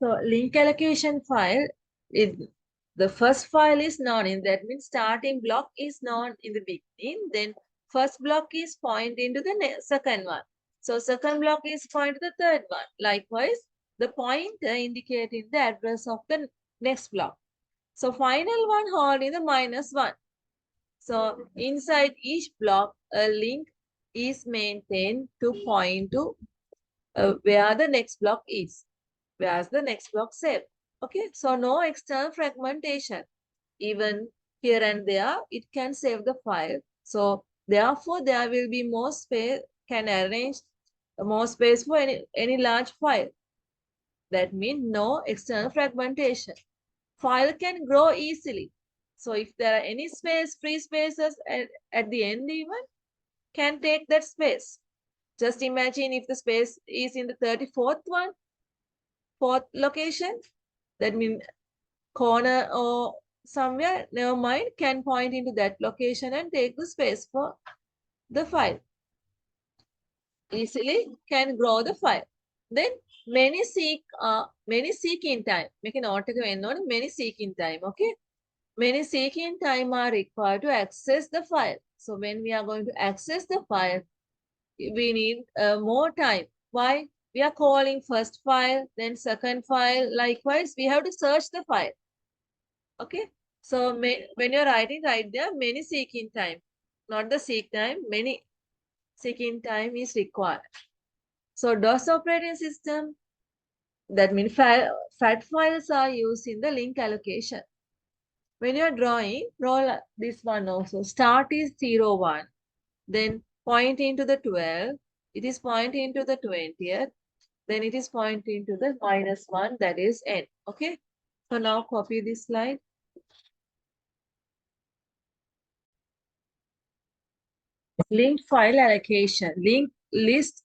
So link allocation file, the first file is known in that means starting block is known in the beginning. Then first block is pointing to the second one. So second block is pointing to the third one. Likewise, the pointer indicating the address of the next block. So final one holding the -1. So inside each block, a link is maintained to point to where the next block is. Where's the next block saved? Okay, so no external fragmentation. Even here and there, it can save the file. So therefore, there will be more space, can arrange more space for any large file. That means no external fragmentation. File can grow easily. So if there are any free spaces at the end even, can take that space. Just imagine if the space is in the 34th one, fourth location, that means corner or somewhere, never mind, can point into that location and take the space for the file. Easily can grow the file. Then many seek in time. Make a note of many seek in time. Okay. Many seek in time are required to access the file. So when we are going to access the file, we need more time. Why? We are calling first file, then second file. Likewise, we have to search the file. Okay. So when you're writing, write there many seeking time. Not the seek time, many seeking time is required. So DOS operating system, that means FAT files are used in the link allocation. When you're drawing, draw this one also. Start is 0, 1. Then point into the 12. It is pointing to the 20th. Then it is pointing to the -1, that is n. Okay. So now copy this slide. Linked file allocation. Linked list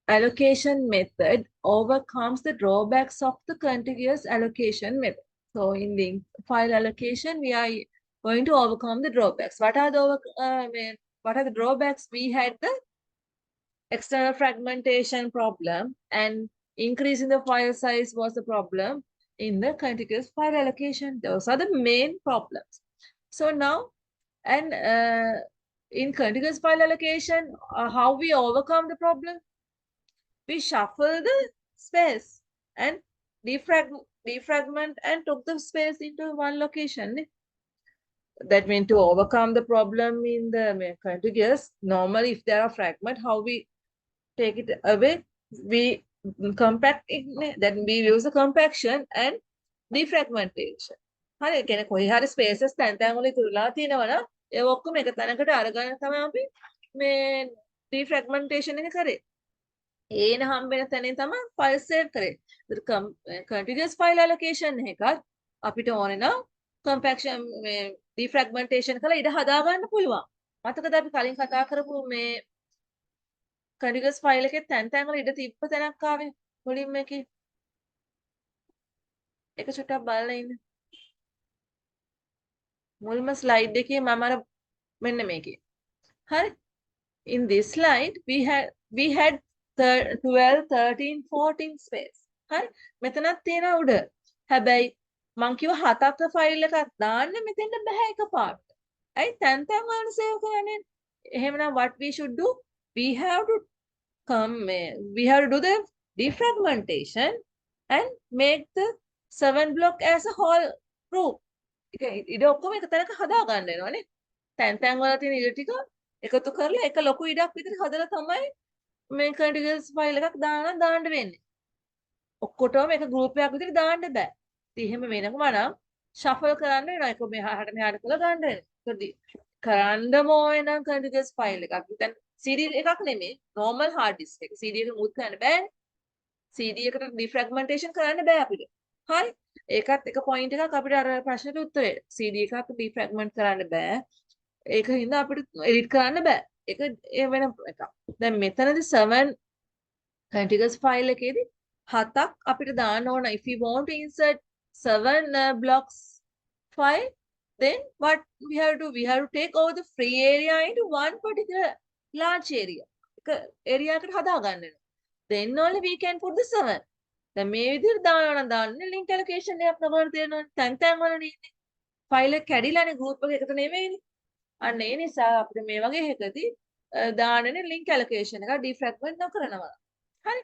allocation method overcomes the drawbacks of the contiguous allocation method. So in linked file allocation, we are going to overcome the drawbacks. What are the drawbacks? We had the external fragmentation problem, and increasing the file size was the problem in the contiguous file allocation. Those are the main problems. So now, and in contiguous file allocation, how we overcome the problem? We shuffle the space and defragment and took the space into one location. That means to overcome the problem in the contiguous, normally if there are fragments, how we take it away? We compact it, then we use the compaction and defragmentation. හරි කියන්නේ කොහේ හරි spaces තැන් තැන් වල ඉතුරුලා තියෙනවනම් ඒ ඔක්කොම එක තැනකට අරගෙන තමයි අපි මේ defragmentation එක කරේ. ඒන හම්බෙන තැනින් තමයි ෆයිල් සේව් කරේ. continuous file allocation එකත් අපිට ඕනේ නම් compaction මේ defragmentation කරලා ඉඩ හදා ගන්න පුළුවන්. මතකද අපි කලින් කතා කරපු මේ contiguous file එකේ තැන් තැන් වල ඉඩ තිබ්බ තැනක් ආවේ මුලින්ම එකේ. එක චුට්ටක් බලලා ඉන්න. මුල්ම slide එකේ මම අර මෙන්න මේකේ. හරි. In this slide we had 12, 13, 14 space. හරි. මෙතනක් තියෙනවා උඩ. හැබැයි මං කිව්ව 7ක ෆයිල් එකක් දාන්න මෙතෙන්ට බෑ එකපාරට. ඇයි තැන් තැන් වල සේව් කරන්නේ? එහෙමනම් what we should do? We have to do the defragmentation and make the 7 block as a whole group. ඉඩ ඔක්කොම එක තැනක හදා ගන්න වෙනවනේ. තැන් තැන් වල තියෙන ඉඩ ටික එකතු කරලා එක ලොකු ඉඩක් විතර හදලා තමයි මේ contiguous file එකක් දාන්න වෙන්නේ. ඔක්කොටම එක group එකක් විතර දාන්න බෑ. ඉතින් එහෙම වෙනකම නම් shuffle කරන්න වෙනවා. ඒක මෙහාට මෙහාට කරලා ගන්න වෙනවා. කරන්නම ඕනේ නම් contiguous file එකක්. දැන් CD එකක් නෙමෙයි normal hard disk එක. CD එක මුත් කරන්න බෑනේ. CD එකට defragmentation කරන්න බෑ අපිට. හරි. ඒකත් එක point එකක් අපිට අර ප්‍රශ්නෙට උත්තරේ. CD එකක් defragment කරන්න බෑ. ඒක හින්දා අපිට edit කරන්න බෑ. ඒක ඒ වෙන එකක්. දැන් මෙතනදී 7 contiguous file එකේදී 7ක් අපිට දාන්න ඕන. If we want to insert 7 blocks file, then what we have to do? We have to take over the free area into one particular large area. area එකට හදා ගන්න වෙනවා. Then only we can put the 7. දැන් මේ විදිහට දානවා නම් දාන්නේ link allocation එකක් නබල තියෙනවා. තැන් වල නේ. ෆයිල් එක කැඩිලානේ group එක එකට නෙමෙයිනේ. අන්න ඒ නිසා අපිට මේ වගේ එකදී දාන්නේ link allocation එක defragment නොකරනවා. හරි.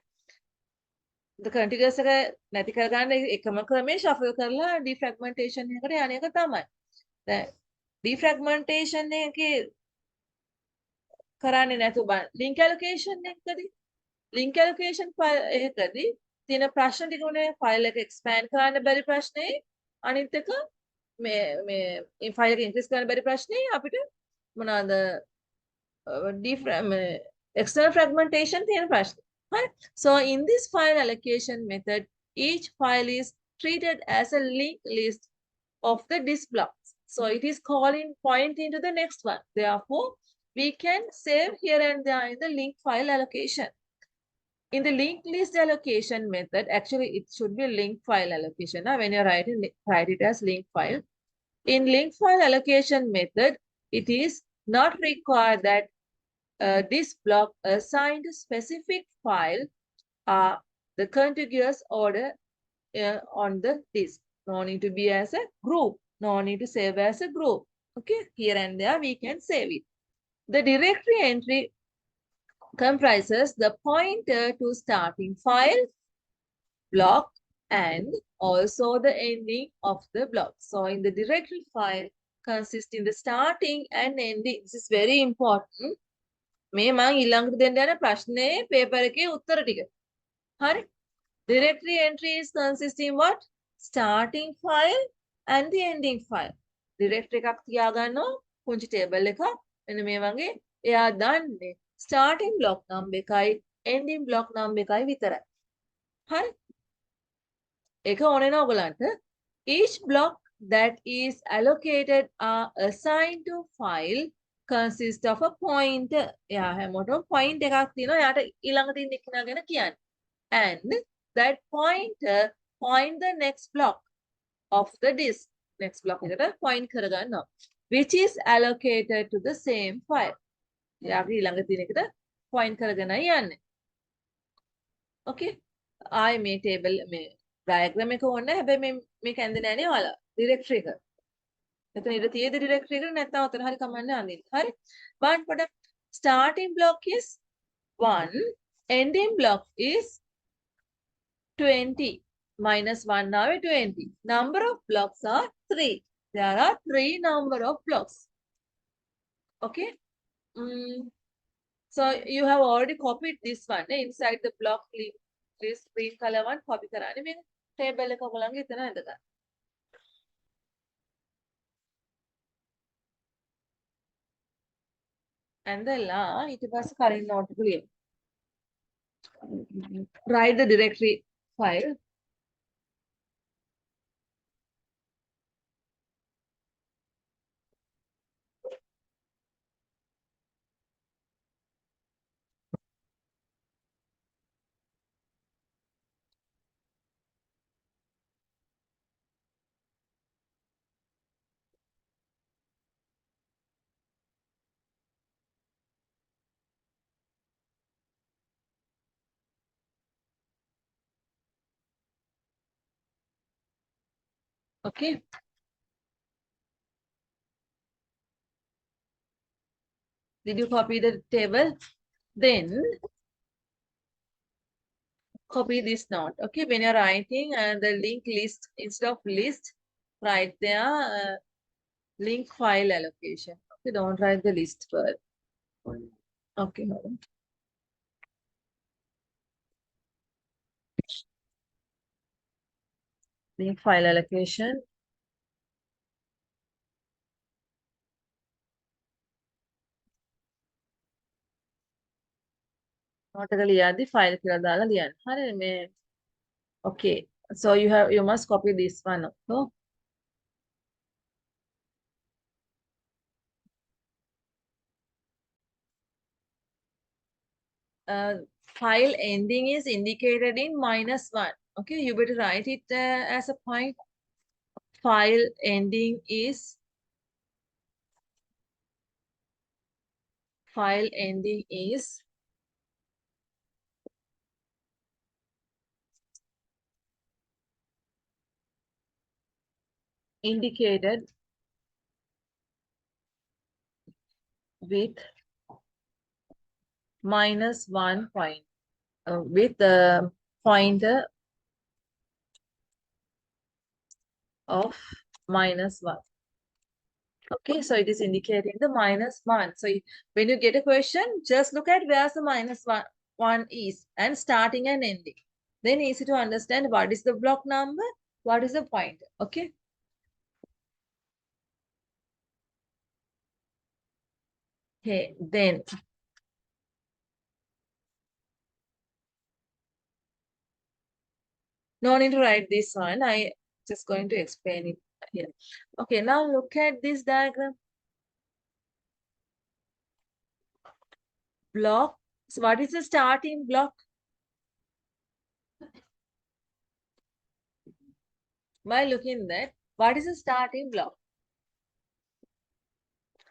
the contiguous එක නැති කරගන්න එකම ක්‍රමේ shuffle කරලා defragmentation එකට යන එක තමයි. දැන් defragmentation එකේ කරන්නේ නැතුව බලන්න link allocation එකකදී link allocation එකකදී තියෙන ප්‍රශ්න ටික උනේ ෆයිල් එක expand කරන්න බැරි ප්‍රශ්නේ අනිත් එක මේ ෆයිල් එක increase කරන්න බැරි ප්‍රශ්නේ අපිට මොනවාද external fragmentation තියෙන ප්‍රශ්නේ. Right? So in this file allocation method, each file is treated as a linked list of the disk blocks. So it is calling pointing to the next one. Therefore, we can save here and there in the link file allocation. In the linked list allocation method, actually it should be link file allocation. Now, when you're writing, write it as link file. In link file allocation method, it is not required that this block assigned to specific file are the contiguous order on the disk. No need to be as a group. No need to save as a group. Okay, here and there we can save it. The directory entry comprises the pointer to starting file, block, and also the ending of the block. So in the directory file consists in the starting and ending. This is very important. මේ මං ඊළඟට දෙන්න යන ප්‍රශ්නේ paper එකේ උත්තර ටික. හරි. Directory entries consist in what? Starting file and the ending file. Directory එකක් තියාගන්නවා පුංචි table එකක්. මෙන්න මේ වගේ එයා දන්නේ starting block number එකයි ending block number එකයි විතරයි. හරි. ඒක ඕනේ නේ ඔයගලන්ට. Each block that is allocated are assigned to file consist of a pointer. එයා හැමෝටම point එකක් තියෙනවා. එයාට ඊළඟට ඉන්න කෙනා ගැන කියන්නේ. And that pointer point the next block of the disk. Next block එකට point කරගන්නවා. Which is allocated to the same file. එයාගේ ඊළඟ තියෙන එකට point කරගෙනයි යන්නේ. Okay. ආයි මේ table මේ diagram එක ඕනේ. හැබැයි මේක ඇඳ නැහැ නේ ඔයාලා. Directory එක. එතන ඉර තියෙද directory එකට නැත්නම් ඔතන හරි කමන්නේ අඳින්න. හරි. but starting block is 1, ending block is 20. Minus 1 now 20. Number of blocks are 3. There are 3 number of blocks. Okay. So you have already copied this one inside the block link. This green color one copy කරන්නේ මේ table එක ඔයගොල්ලන්ගේ එතන ඇඳගන්න. ඇඳලා ඊට පස්සේ කලින් note එක ලියන්න. Write the directory file. Okay. Did you copy the table? Then copy this note. Okay, when you're writing the link list, instead of list, write there link file allocation. Okay, don't write the list first. Okay, hold on. Link file allocation. Note එක ලියද්දි file කියලා දාලා ලියන්න. හරිද මේ? Okay. So you must copy this one also. File ending is indicated in -1. Okay, you better write it as a point. File ending is indicated with -1 point, with the pointer of -1. Okay, so it is indicating the -1. So when you get a question, just look at where the -1 is and starting and ending. Then easy to understand what is the block number, what is the pointer. Okay. Okay, then no need to write this one. I just going to explain it here. Okay, now look at this diagram. Block. So what is the starting block? By looking that, what is the starting block?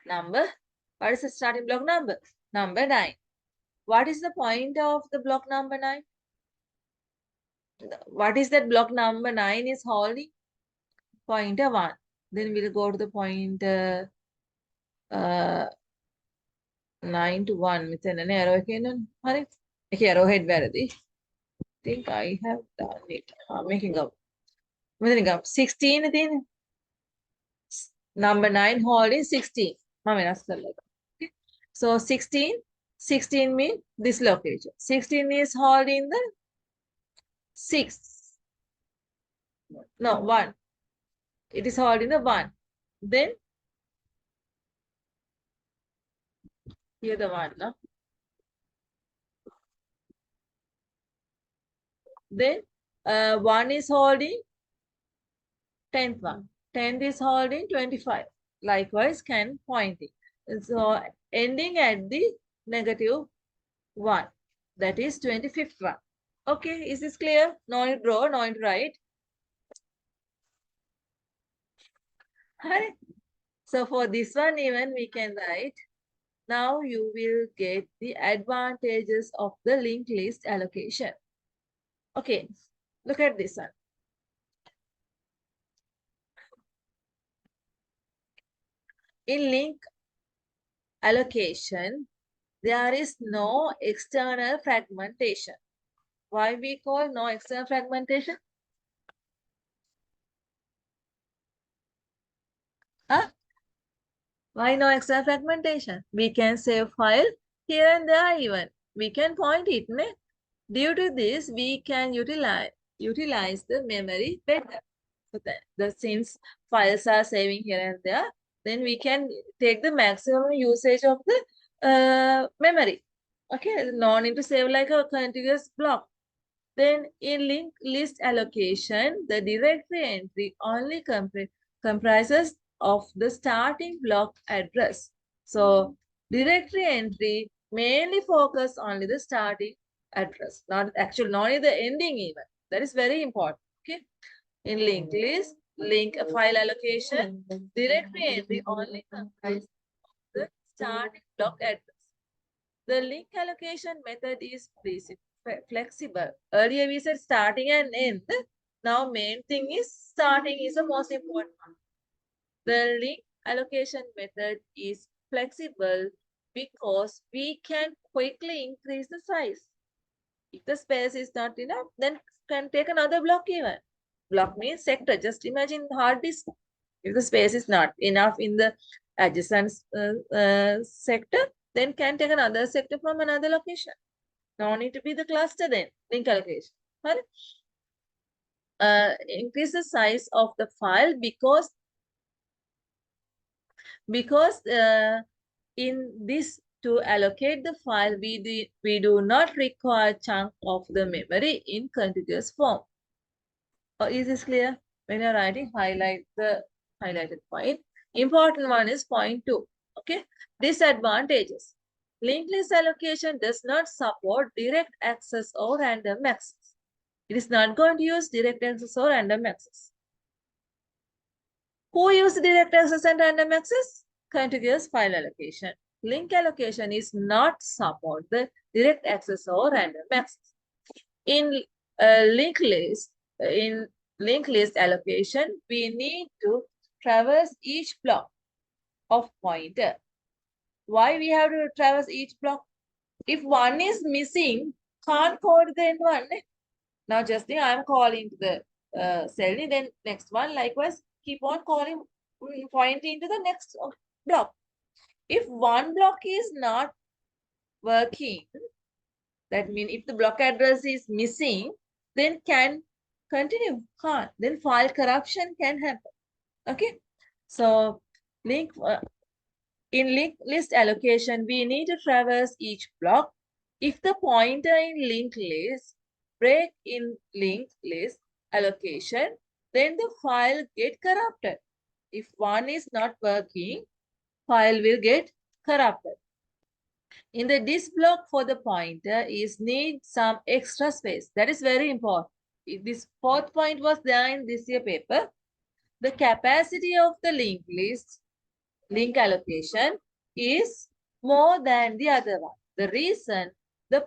Number. What is the starting block number? Number 9. What is the point of the block number 9? What is that block number 9 is holding? Pointer 1. Then we'll go to the pointer 9 to 1. With an arrow again. Okay, arrowhead වැරදි. Think I have done it. Making up. 16 තියෙන. Number 9 holding 16. Okay. So 16 means this location. 16 is holding the 6. No, 1. It is holding the 1. Then here the 1. No? Then 1 is holding 10th one. 10th is holding 25. Likewise, can pointing. So ending at the -1. That is 25th one. Okay, is this clear? No need to draw, no need to write. So for this one even we can write. Now you will get the advantages of the linked list allocation. Okay, look at this one. In link allocation, there is no external fragmentation. Why we call no external fragmentation? Huh? Why no external fragmentation? We can save file here and there even. We can point it. Ne? Due to this, we can utilize the memory better. So since files are saving here and there, then we can take the maximum usage of the memory. Okay, no need to save like a contiguous block. Then in linked list allocation, the directory entry only comprises of the starting block address. So directory entry mainly focus only the starting address, not in the ending even. That is very important. Okay. In linked list, link file allocation, directory entry only comprises the starting block address. The link allocation method is flexible. Earlier we said starting and end. Now main thing is starting is the most important one. The link allocation method is flexible because we can quickly increase the size. If the space is not enough, then can take another block even. Block means sector. Just imagine hard disk. If the space is not enough in the adjacent sector, then can take another sector from another location. No need to be the cluster then. Link allocation. Increase the size of the file because in this to allocate the file, we do not require chunk of the memory in contiguous form. Is this clear? When you're writing, highlight the highlighted point. Important one is point 2. Okay. Disadvantages. Linked list allocation does not support direct access or random access. It is not going to use direct access or random access. Who uses direct access and random access? Contiguous file allocation. Link allocation is not support the direct access or random access. In linked list allocation, we need to traverse each block of pointer. Why we have to traverse each block? If one is missing, can't call the end one. Now just think I'm calling to the cell, then next one likewise keep on calling, pointing to the next block. If one block is not working, that means if the block address is missing, then can continue, can't. Then file corruption can happen. Okay. So in linked list allocation, we need to traverse each block. If the pointer in linked list break in linked list allocation, then the file get corrupted. If one is not working, file will get corrupted. In the disk block for the pointer is need some extra space. That is very important. This fourth point was there in this year paper. The capacity of the linked list link allocation is more than the other one. The reason, the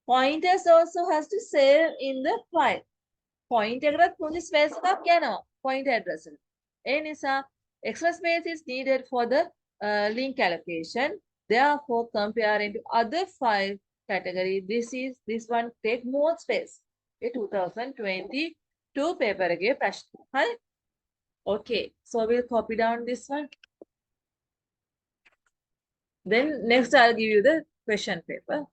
pointers also has to save in the file. Pointer එකකට පුංචි space එකක් යනවා point address එක. ඒ නිසා extra space is needed for the link allocation. Therefore, comparing to other file category, this one take more space. Okay, 2022 paper එකේ ප්‍රශ්න. හරි? Okay, so we'll copy down this one. Then next I'll give you the question paper.